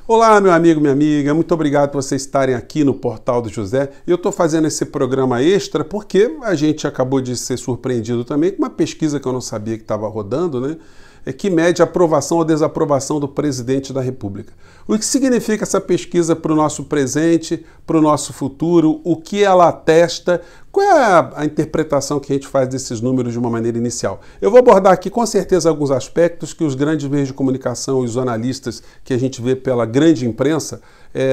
Olá, meu amigo, minha amiga, muito obrigado por vocês estarem aqui no Portal do José. Eu estou fazendo esse programa extra porque a gente acabou de ser surpreendido também com uma pesquisa que eu não sabia que estava rodando, né? Que mede a aprovação ou desaprovação do presidente da República. O que significa essa pesquisa para o nosso presente, para o nosso futuro, o que ela atesta, qual é a interpretação que a gente faz desses números de uma maneira inicial? Eu vou abordar aqui com certeza alguns aspectos que os grandes meios de comunicação e os analistas que a gente vê pela grande imprensa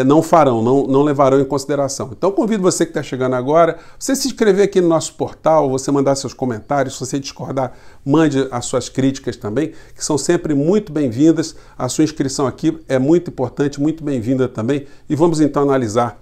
não farão, não levarão em consideração. Então convido você que está chegando agora, você se inscrever aqui no nosso portal, você mandar seus comentários, se você discordar, mande as suas críticas também, que são sempre muito bem-vindas. A sua inscrição aqui é muito importante, muito bem-vinda também, e vamos então analisar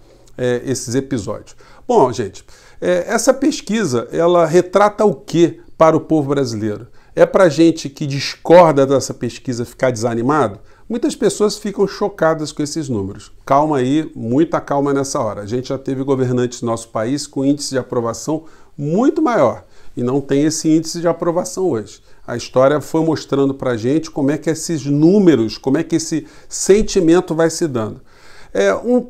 esses episódios. Bom, gente, essa pesquisa, ela retrata o que para o povo brasileiro? É para gente que discorda dessa pesquisa ficar desanimado? Muitas pessoas ficam chocadas com esses números. Calma aí, muita calma nessa hora. A gente já teve governantes no nosso país com índice de aprovação muito maior e não tem esse índice de aprovação hoje. A história foi mostrando para a gente como é que esses números, como é que esse sentimento vai se dando.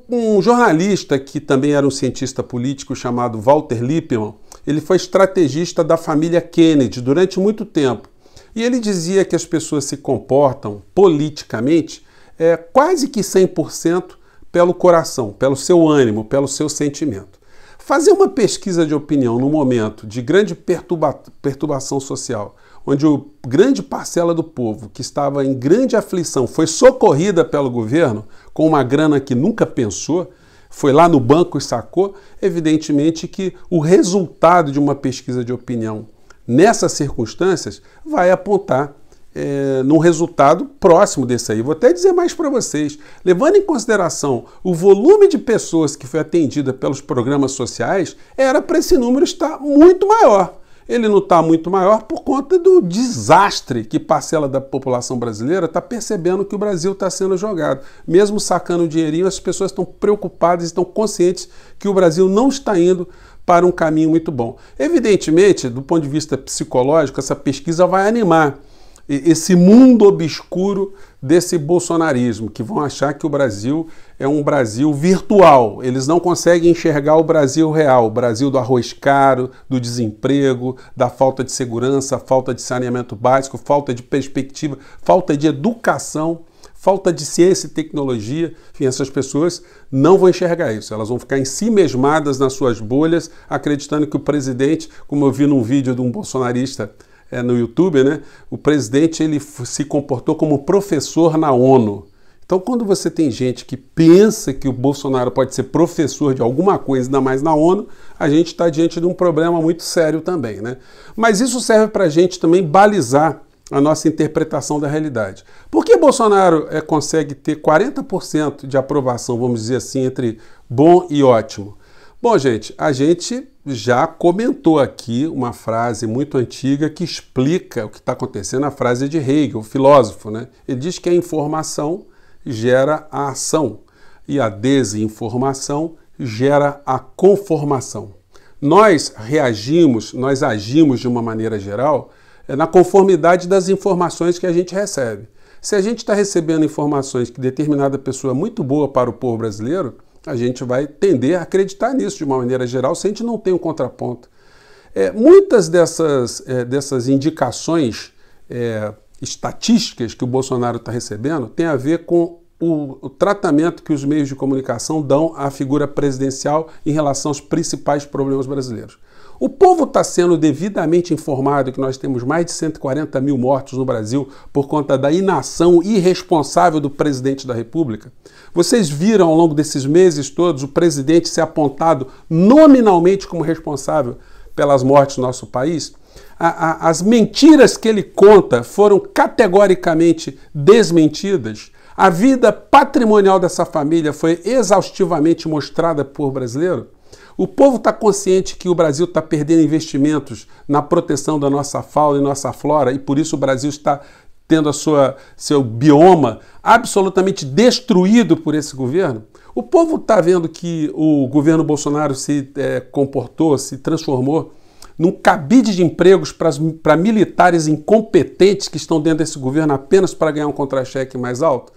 Um jornalista que também era um cientista político chamado Walter Lippmann, ele foi estrategista da família Kennedy durante muito tempo. E ele dizia que as pessoas se comportam politicamente quase que 100% pelo coração, pelo seu ânimo, pelo seu sentimento. Fazer uma pesquisa de opinião num momento de grande perturbação social, onde a grande parcela do povo que estava em grande aflição foi socorrida pelo governo com uma grana que nunca pensou, foi lá no banco e sacou, evidentemente que o resultado de uma pesquisa de opinião nessas circunstâncias vai apontar num resultado próximo desse aí. Vou até dizer mais para vocês, levando em consideração o volume de pessoas que foi atendida pelos programas sociais, era para esse número estar muito maior. Ele não está muito maior por conta do desastre que parcela da população brasileira está percebendo que o Brasil está sendo jogado. Mesmo sacando o dinheirinho, as pessoas estão preocupadas, estão conscientes que o Brasil não está indo para um caminho muito bom. Evidentemente, do ponto de vista psicológico, essa pesquisa vai animar esse mundo obscuro desse bolsonarismo, que vão achar que o Brasil é um Brasil virtual. Eles não conseguem enxergar o Brasil real, o Brasil do arroz caro, do desemprego, da falta de segurança, falta de saneamento básico, falta de perspectiva, falta de educação, falta de ciência e tecnologia. Enfim, essas pessoas não vão enxergar isso. Elas vão ficar em si mesmadas nas suas bolhas, acreditando que o presidente, como eu vi num vídeo de um bolsonarista no YouTube, né? O presidente ele se comportou como professor na ONU. Então, quando você tem gente que pensa que o Bolsonaro pode ser professor de alguma coisa, ainda mais na ONU, a gente está diante de um problema muito sério também, né? Mas isso serve para a gente também balizar a nossa interpretação da realidade. Por que Bolsonaro consegue ter 40% de aprovação, vamos dizer assim, entre bom e ótimo? Bom, gente, a gente já comentou aqui uma frase muito antiga que explica o que está acontecendo, a frase de Hegel, o filósofo, né? Ele diz que a informação gera a ação e a desinformação gera a conformação. Nós reagimos, nós agimos de uma maneira geral na conformidade das informações que a gente recebe. Se a gente está recebendo informações que determinada pessoa é muito boa para o povo brasileiro, a gente vai tender a acreditar nisso de uma maneira geral, se a gente não tem um contraponto. Muitas dessas indicações estatísticas que o Bolsonaro está recebendo tem a ver com o tratamento que os meios de comunicação dão à figura presidencial em relação aos principais problemas brasileiros. O povo está sendo devidamente informado que nós temos mais de 140 mil mortos no Brasil por conta da inação irresponsável do presidente da República. Vocês viram ao longo desses meses todos o presidente ser apontado nominalmente como responsável pelas mortes no nosso país? As mentiras que ele conta foram categoricamente desmentidas. A vida patrimonial dessa família foi exaustivamente mostrada por brasileiro. O povo está consciente que o Brasil está perdendo investimentos na proteção da nossa fauna e nossa flora e por isso o Brasil está tendo seu bioma absolutamente destruído por esse governo. O povo está vendo que o governo Bolsonaro se comportou, se transformou num cabide de empregos para militares incompetentes que estão dentro desse governo apenas para ganhar um contra-cheque mais alto.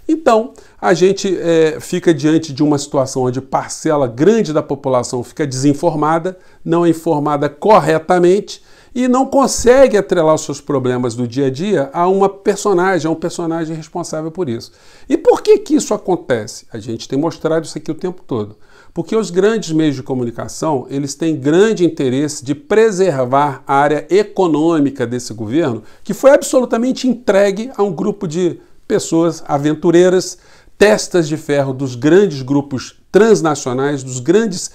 Então, a gente fica diante de uma situação onde parcela grande da população fica desinformada, não é informada corretamente e não consegue atrelar os seus problemas do dia a dia a uma personagem, a um personagem responsável por isso. E por que que isso acontece? A gente tem mostrado isso aqui o tempo todo. Porque os grandes meios de comunicação, eles têm grande interesse de preservar a área econômica desse governo, que foi absolutamente entregue a um grupo de pessoas aventureiras, testas de ferro dos grandes grupos transnacionais, dos grandes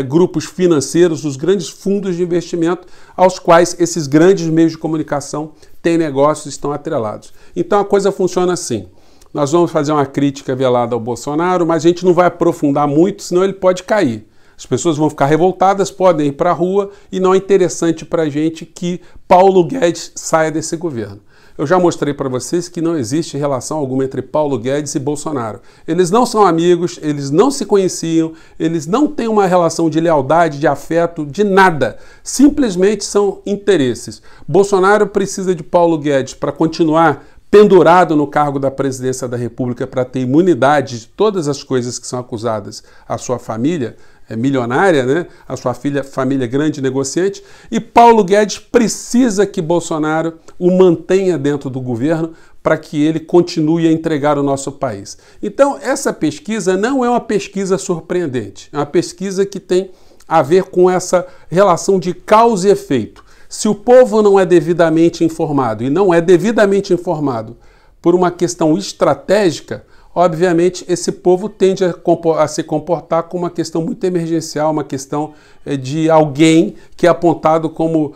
grupos financeiros, dos grandes fundos de investimento, aos quais esses grandes meios de comunicação têm negócios e estão atrelados. Então a coisa funciona assim. Nós vamos fazer uma crítica velada ao Bolsonaro, mas a gente não vai aprofundar muito, senão ele pode cair. As pessoas vão ficar revoltadas, podem ir para a rua e não é interessante para a gente que Paulo Guedes saia desse governo. Eu já mostrei para vocês que não existe relação alguma entre Paulo Guedes e Bolsonaro. Eles não são amigos, eles não se conheciam, eles não têm uma relação de lealdade, de afeto, de nada. Simplesmente são interesses. Bolsonaro precisa de Paulo Guedes para continuar pendurado no cargo da presidência da República para ter imunidade de todas as coisas que são acusadas à sua família, milionária, né? A sua família grande negociante, e Paulo Guedes precisa que Bolsonaro o mantenha dentro do governo para que ele continue a entregar o nosso país. Então, essa pesquisa não é uma pesquisa surpreendente, é uma pesquisa que tem a ver com essa relação de causa e efeito. Se o povo não é devidamente informado, e não é devidamente informado por uma questão estratégica, obviamente esse povo tende a se comportar como uma questão muito emergencial, uma questão de alguém que é apontado como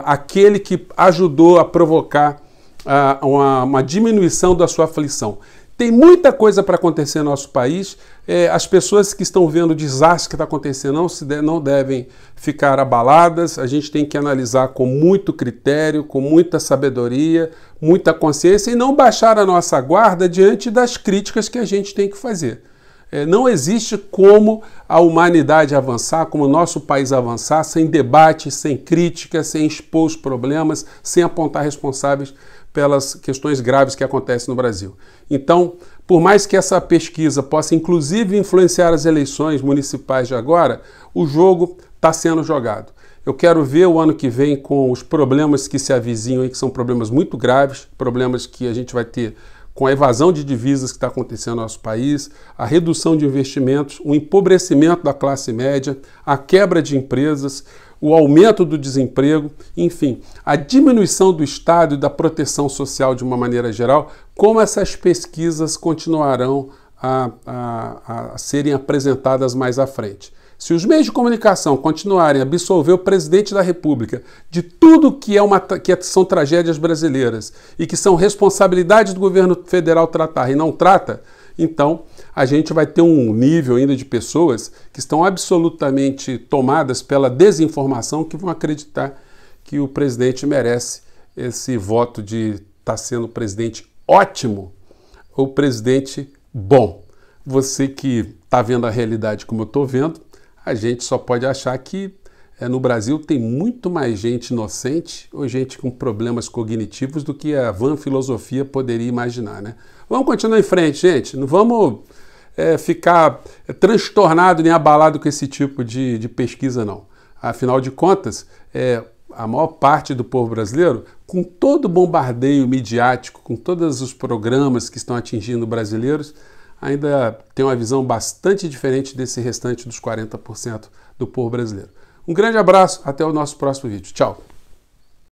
aquele que ajudou a provocar uma diminuição da sua aflição. Tem muita coisa para acontecer no nosso país. As pessoas que estão vendo o desastre que está acontecendo não devem ficar abaladas. A gente tem que analisar com muito critério, com muita sabedoria, muita consciência e não baixar a nossa guarda diante das críticas que a gente tem que fazer. Não existe como a humanidade avançar, como o nosso país avançar, sem debate, sem crítica, sem expor os problemas, sem apontar responsáveis pelas questões graves que acontecem no Brasil. Então, por mais que essa pesquisa possa inclusive influenciar as eleições municipais de agora, o jogo está sendo jogado. Eu quero ver o ano que vem com os problemas que se avizinham, que são problemas muito graves, problemas que a gente vai ter com a evasão de divisas que está acontecendo no nosso país, a redução de investimentos, o empobrecimento da classe média, a quebra de empresas, o aumento do desemprego, enfim, a diminuição do Estado e da proteção social de uma maneira geral, como essas pesquisas continuarão a serem apresentadas mais à frente. Se os meios de comunicação continuarem a absolver o presidente da República de tudo que são tragédias brasileiras e que são responsabilidade do governo federal tratar e não trata, então a gente vai ter um nível ainda de pessoas que estão absolutamente tomadas pela desinformação, que vão acreditar que o presidente merece esse voto de estar sendo presidente ótimo ou presidente bom. Você que está vendo a realidade como eu estou vendo, a gente só pode achar que no Brasil tem muito mais gente inocente ou gente com problemas cognitivos do que a vã filosofia poderia imaginar, né? Vamos continuar em frente, gente. Não vamos ficar transtornado nem abalado com esse tipo de pesquisa, não. Afinal de contas, a maior parte do povo brasileiro, com todo o bombardeio midiático, com todos os programas que estão atingindo brasileiros, ainda tem uma visão bastante diferente desse restante dos 40% do povo brasileiro. Um grande abraço, até o nosso próximo vídeo. Tchau!